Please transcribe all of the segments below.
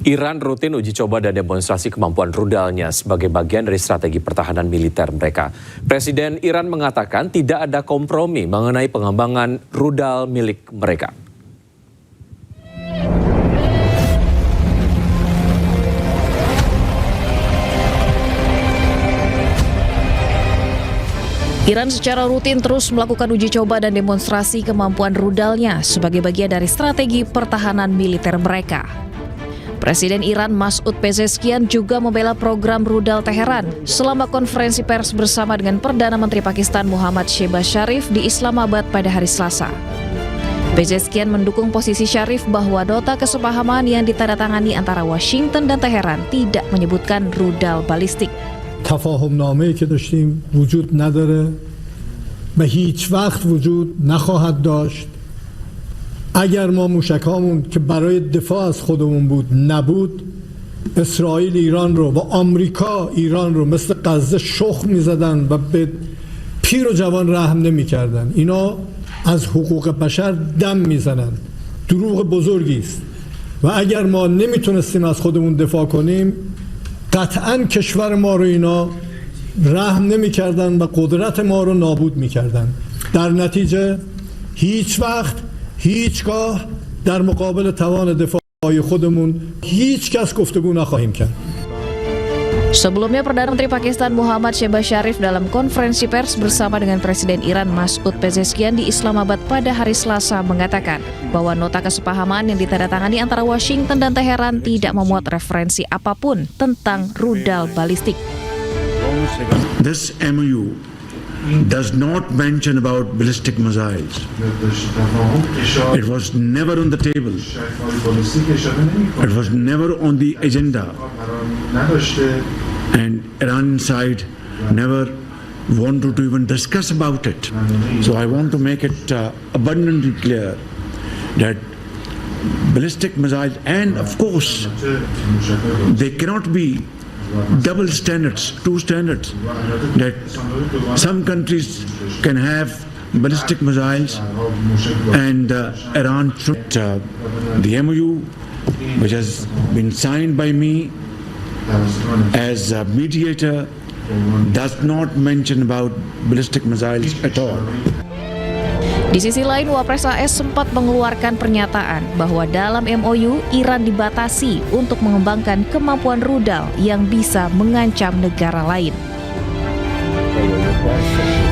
Iran rutin uji coba dan demonstrasi kemampuan rudalnya sebagai bagian dari strategi pertahanan militer mereka. Presiden Iran mengatakan tidak ada kompromi mengenai pengembangan rudal milik mereka. Iran secara rutin terus melakukan uji coba dan demonstrasi kemampuan rudalnya sebagai bagian dari strategi pertahanan militer mereka. Presiden Iran Masoud Pezeshkian juga membela program rudal Teheran selama konferensi pers bersama dengan Perdana Menteri Pakistan Muhammad Shehbaz Sharif di Islamabad pada hari Selasa. Pezeshkian mendukung posisi Sharif bahwa nota kesepahaman yang ditandatangani antara Washington dan Teheran tidak menyebutkan rudal balistik. تفاهمنامه‌ای که داشتیم وجود نداره و هیچ وقت وجود نخواهد داشت. اگر ما موشکامون که برای دفاع از خودمون بود نبود، اسرائیل ایران رو و آمریکا ایران رو مثل غزه شخم می‌زدن و به پیر و جوان رحم نمی‌کردن. اینا از حقوق بشر دم میزنن. دروغ بزرگی است. و اگر ما نمیتونستیم از خودمون دفاع کنیم، قطعاً کشور ما رو اینا رحم نمی‌کردن و قدرت ما رو نابود می‌کردن. در نتیجه هیچ وقت هیچگاه در مقابل توان دفاعی خودمون هیچ کس گفتگو نخواهیم کرد. Sebelumnya, Perdana Menteri Pakistan Muhammad Shehbaz Sharif dalam konferensi pers bersama dengan Presiden Iran Masoud Pezeshkian di Islamabad pada hari Selasa mengatakan bahwa nota kesepahaman yang ditandatangani antara Washington dan Teheran tidak memuat referensi apapun tentang rudal balistik. This MOU does not mention about ballistic missiles. It was never on the table. It was never on the agenda. And Iran side never wanted to even discuss about it. So I want to make it abundantly clear that ballistic missiles, and of course, they cannot be double standards, two standards, that some countries can have ballistic missiles and Iran should. The MOU, which has been signed by me as a mediator, does not mention about ballistic missiles at all. Di sisi lain, Wapres AS sempat mengeluarkan pernyataan bahwa dalam MOU, Iran dibatasi untuk mengembangkan kemampuan rudal yang bisa mengancam negara lain.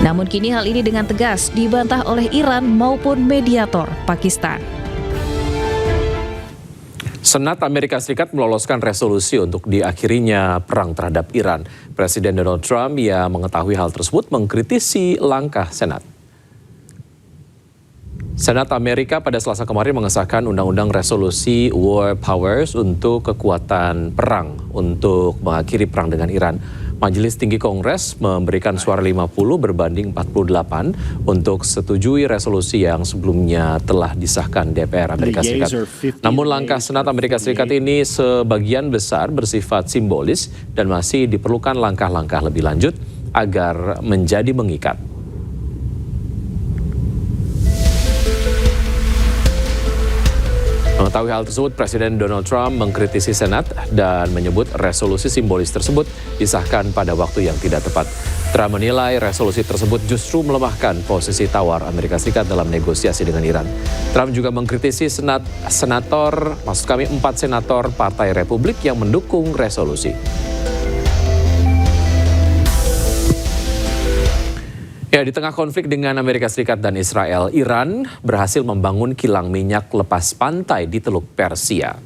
Namun kini hal ini dengan tegas dibantah oleh Iran maupun mediator Pakistan. Senat Amerika Serikat meloloskan resolusi untuk diakhirinya perang terhadap Iran. Presiden Donald Trump yang mengetahui hal tersebut mengkritisi langkah Senat. Senat Amerika pada Selasa kemarin mengesahkan Undang-Undang Resolusi War Powers untuk kekuatan perang untuk mengakhiri perang dengan Iran. Majelis Tinggi Kongres memberikan suara 50 berbanding 48 untuk setujui resolusi yang sebelumnya telah disahkan DPR Amerika Serikat. Namun langkah Senat Amerika Serikat ini sebagian besar bersifat simbolis dan masih diperlukan langkah-langkah lebih lanjut agar menjadi mengikat. Mengetahui hal tersebut, Presiden Donald Trump mengkritisi Senat dan menyebut resolusi simbolis tersebut disahkan pada waktu yang tidak tepat. Trump menilai resolusi tersebut justru melemahkan posisi tawar Amerika Serikat dalam negosiasi dengan Iran. Trump juga mengkritisi 4 senator Partai Republik yang mendukung resolusi. Ya, di tengah konflik dengan Amerika Serikat dan Israel, Iran berhasil membangun kilang minyak lepas pantai di Teluk Persia.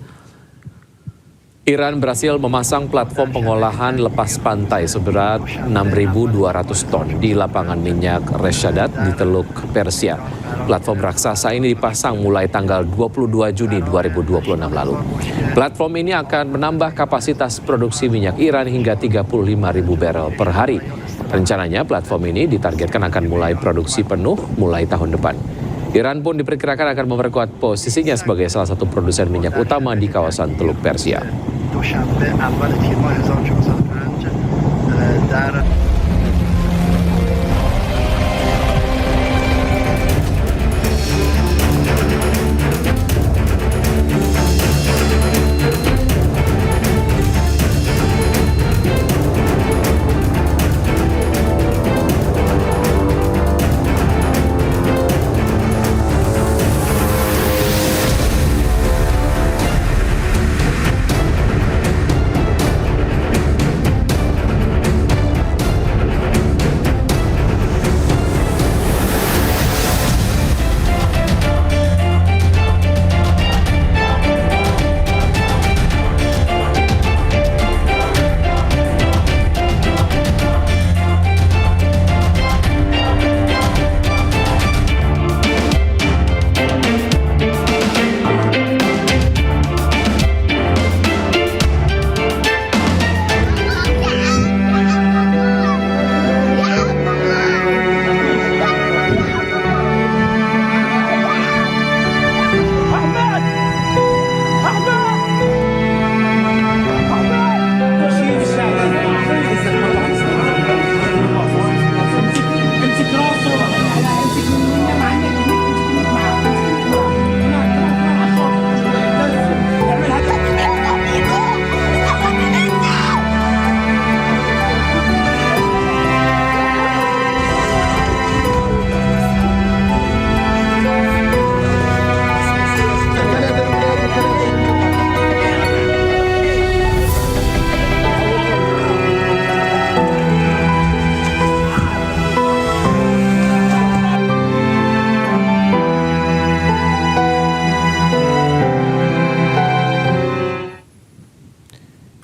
Iran berhasil memasang platform pengolahan lepas pantai seberat 6.200 ton di lapangan minyak Reshadat di Teluk Persia. Platform raksasa ini dipasang mulai tanggal 22 Juni 2026 lalu. Platform ini akan menambah kapasitas produksi minyak Iran hingga 35.000 barel per hari. Rencananya platform ini ditargetkan akan mulai produksi penuh mulai tahun depan. Iran pun diperkirakan akan memperkuat posisinya sebagai salah satu produsen minyak utama di kawasan Teluk Persia.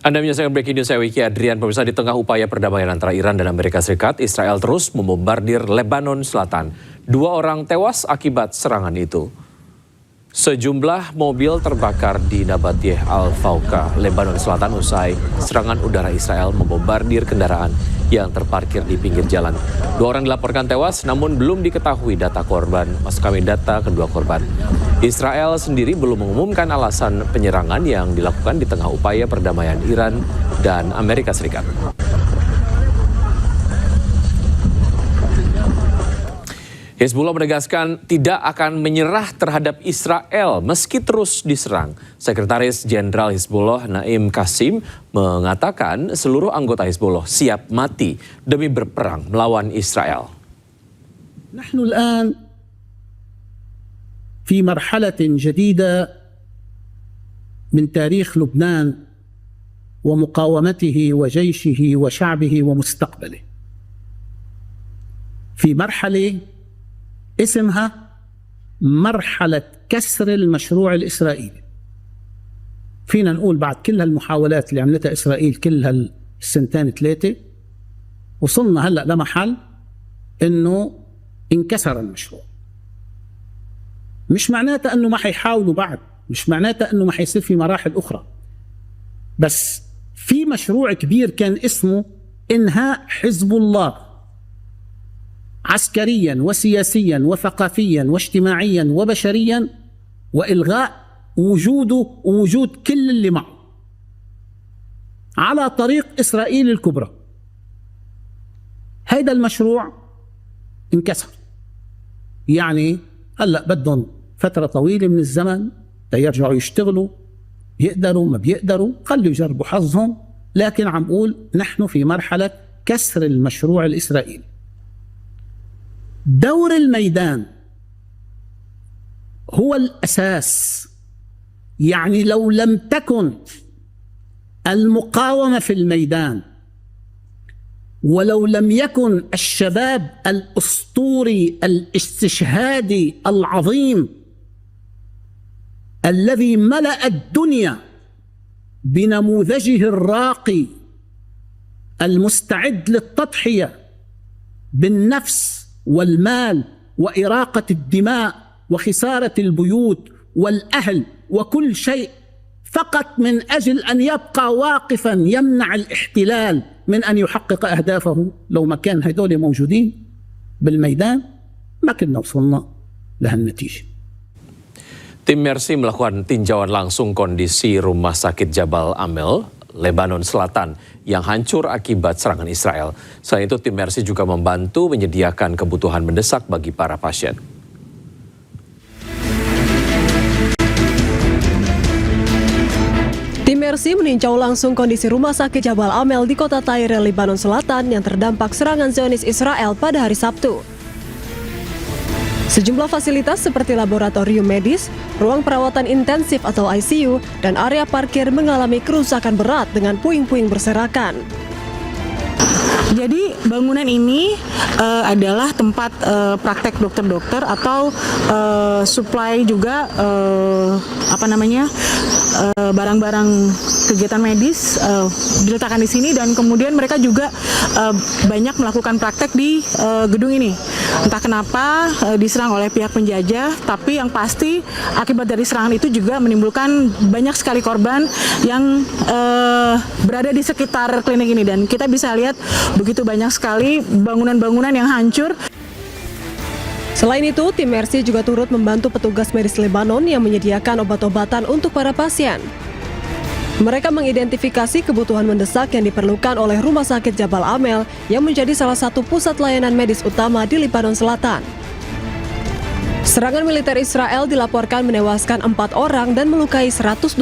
Anda menyaksikan Breaking News, saya Wiki Adrian. Pemirsa, di tengah upaya perdamaian antara Iran dan Amerika Serikat, Israel terus membombardir Lebanon Selatan. 2 orang tewas akibat serangan itu. Sejumlah mobil terbakar di Nabatiyeh Al-Fauqa, Lebanon Selatan usai serangan udara Israel membombardir kendaraan yang terparkir di pinggir jalan. 2 orang dilaporkan tewas, namun belum diketahui data korban. Maksud kami data kedua korban. Israel sendiri belum mengumumkan alasan penyerangan yang dilakukan di tengah upaya perdamaian Iran dan Amerika Serikat. Hizbullah menegaskan tidak akan menyerah terhadap Israel meski terus diserang. Sekretaris Jenderal Hizbullah Naim Qasim mengatakan seluruh anggota Hizbullah siap mati demi berperang melawan Israel. نحن الآن في مرحلة جديدة من تاريخ لبنان ومقاومته وجيشه وشعبه ومستقبله. في مرحلة اسمها مرحلة كسر المشروع الإسرائيلي. فينا نقول بعد كل هالمحاولات اللي عملتها إسرائيل كل هالسنتين 3 وصلنا هلأ لمحل إنه انكسر المشروع. مش معناتها أنه ما حيحاولوا بعد، مش معناتها أنه ما حيصير في مراحل أخرى، بس في مشروع كبير كان اسمه إنهاء حزب الله عسكريا وسياسيا وثقافيا واجتماعيا وبشريا، وإلغاء وجوده ووجود كل اللي معه على طريق إسرائيل الكبرى. هيدا المشروع انكسر. يعني هلأ بدهم فترة طويلة من الزمن ليرجعوا يشتغلوا، يقدروا ما بيقدروا خلوا يجربوا حظهم، لكن عم قول نحن في مرحلة كسر المشروع الإسرائيلي. دور الميدان هو الأساس. يعني لو لم تكن المقاومة في الميدان، ولو لم يكن الشباب الأسطوري الاستشهادي العظيم الذي ملأ الدنيا بنموذجه الراقي المستعد للتضحية بالنفس والمال وإراقة الدماء وخسارة البيوت والأهل وكل شيء فقط من أجل أن يبقى واقفا يمنع الاحتلال من أن يحقق أهدافه، لو ما كان هدول موجودين بالميدان ما كنا وصلنا لهالنتيجة. Tim Mercy melakukan tinjauan langsung kondisi rumah sakit Jabal Amel, Lebanon Selatan yang hancur akibat serangan Israel. Selain itu, tim Mercy juga membantu menyediakan kebutuhan mendesak bagi para pasien. Tim Mercy meninjau langsung kondisi rumah sakit Jabal Amel di kota Tyre, Lebanon Selatan yang terdampak serangan Zionis Israel pada hari Sabtu. Sejumlah fasilitas seperti laboratorium medis, ruang perawatan intensif atau ICU, dan area parkir mengalami kerusakan berat dengan puing-puing berserakan. Jadi bangunan ini adalah tempat praktek dokter-dokter atau supply juga barang-barang kegiatan medis diletakkan di sini, dan kemudian mereka juga banyak melakukan praktek di gedung ini. Entah kenapa diserang oleh pihak penjajah, tapi yang pasti akibat dari serangan itu juga menimbulkan banyak sekali korban yang berada di sekitar klinik ini, dan kita bisa lihat begitu banyak sekali bangunan-bangunan yang hancur. Selain itu, tim Mercy juga turut membantu petugas medis Lebanon yang menyediakan obat-obatan untuk para pasien. Mereka mengidentifikasi kebutuhan mendesak yang diperlukan oleh Rumah Sakit Jabal Amel yang menjadi salah satu pusat layanan medis utama di Lebanon Selatan. Serangan militer Israel dilaporkan menewaskan 4 orang dan melukai 127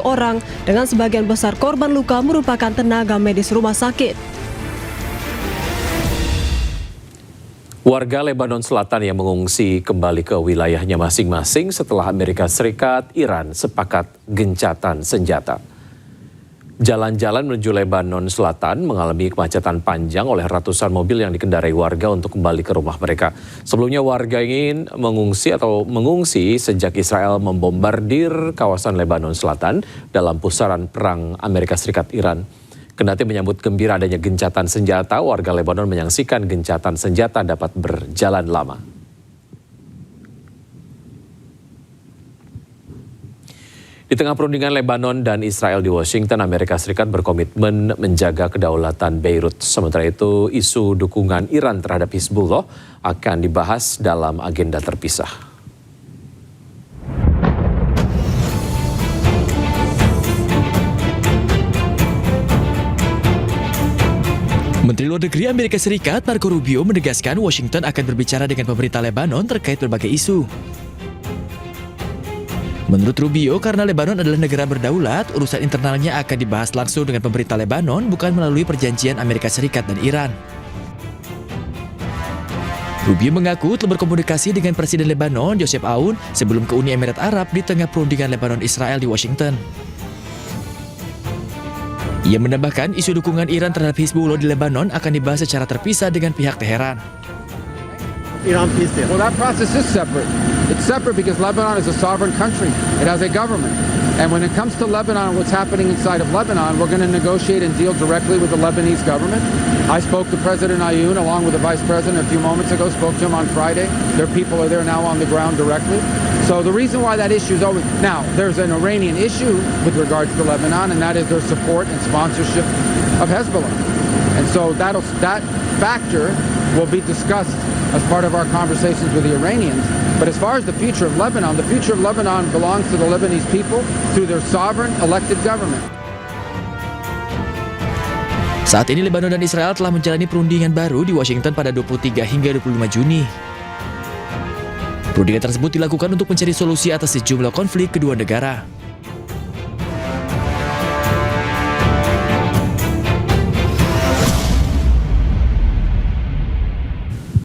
orang, dengan sebagian besar korban luka merupakan tenaga medis rumah sakit. Warga Lebanon Selatan yang mengungsi kembali ke wilayahnya masing-masing setelah Amerika Serikat, Iran sepakat gencatan senjata. Jalan-jalan menuju Lebanon Selatan mengalami kemacetan panjang oleh ratusan mobil yang dikendarai warga untuk kembali ke rumah mereka. Sebelumnya warga ingin mengungsi sejak Israel membombardir kawasan Lebanon Selatan dalam pusaran perang Amerika Serikat Iran. Kendati menyambut gembira adanya gencatan senjata, warga Lebanon menyaksikan gencatan senjata dapat berjalan lama. Di tengah perundingan Lebanon dan Israel di Washington, Amerika Serikat berkomitmen menjaga kedaulatan Beirut. Sementara itu, isu dukungan Iran terhadap Hizbullah akan dibahas dalam agenda terpisah. Menteri Luar Negeri Amerika Serikat Marco Rubio menegaskan Washington akan berbicara dengan pemerintah Lebanon terkait berbagai isu. Menurut Rubio, karena Lebanon adalah negara berdaulat, urusan internalnya akan dibahas langsung dengan pemerintah Lebanon, bukan melalui perjanjian Amerika Serikat dan Iran. Rubio mengaku telah berkomunikasi dengan Presiden Lebanon, Joseph Aoun, sebelum ke Uni Emirat Arab di tengah perundingan Lebanon-Israel di Washington. Ia menambahkan isu dukungan Iran terhadap Hizbullah di Lebanon akan dibahas secara terpisah dengan pihak Teheran. Iran peace deal. Well, that process is separate. It's separate because Lebanon is a sovereign country. It has a government. And when it comes to Lebanon and what's happening inside of Lebanon, we're going to negotiate and deal directly with the Lebanese government. I spoke to President Aoun along with the Vice President a few moments ago, spoke to him on Friday. Their people are there now on the ground directly. So the reason why that issue is over... Now, there's an Iranian issue with regards to Lebanon, and that is their support and sponsorship of Hezbollah. And so that factor will be discussed as part of our conversations with the Iranians. But as far as the future of Lebanon belongs to the Lebanese people through their sovereign elected government. Saat ini Lebanon dan Israel telah menjalani perundingan baru di Washington pada 23 hingga 25 Juni. Perundingan tersebut dilakukan untuk mencari solusi atas sejumlah konflik kedua negara.